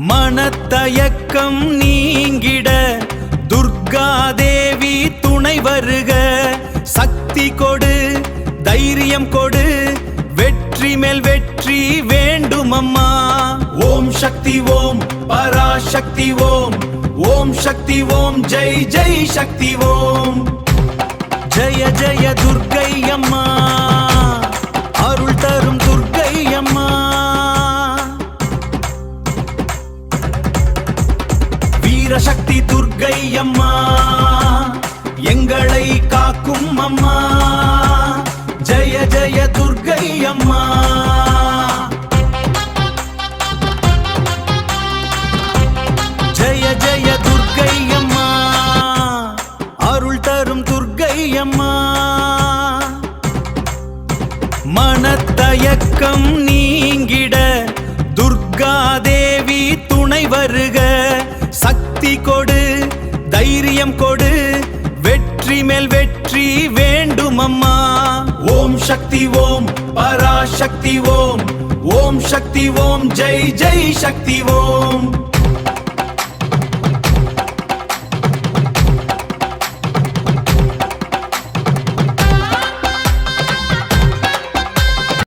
மனத்தயக்கம் நீங்கிட துர்காதேவி துணை வருக. சக்தி கொடு, தைரியம் கொடு, வெற்றி மேல் வெற்றி வேண்டும் அம்மா. ஓம் சக்தி ஓம் பராசக்தி ஓம், ஓம் சக்தி ஓம் ஜெய் ஜெய் சக்தி ஓம். ஜெய ஜெய துர்க்கை அம்மா, அருள் தரும் துர்க்கை அம்மா. வீரசக்தி துர்க்கை அம்மா, எங்களை காக்கும் அம்மா. ஜெய ஜெய துர்க்கை அம்மா. ஜெய ஜெய துர்க்கை அம்மா, அருள் தரும் துர்க்கை அம்மா. மனத்தயக்கம் நீங்கிட துர்காதேவி துணை வருக. சக்தி கொடு, தைரியம் கொடு, வெற்றி மேல் வெற்றி வேண்டும் அம்மா. ஓம் சக்தி ஓம் பராசக்தி ஓம், ஓம் சக்தி ஓம் ஜெய் ஜெய் சக்தி ஓம்.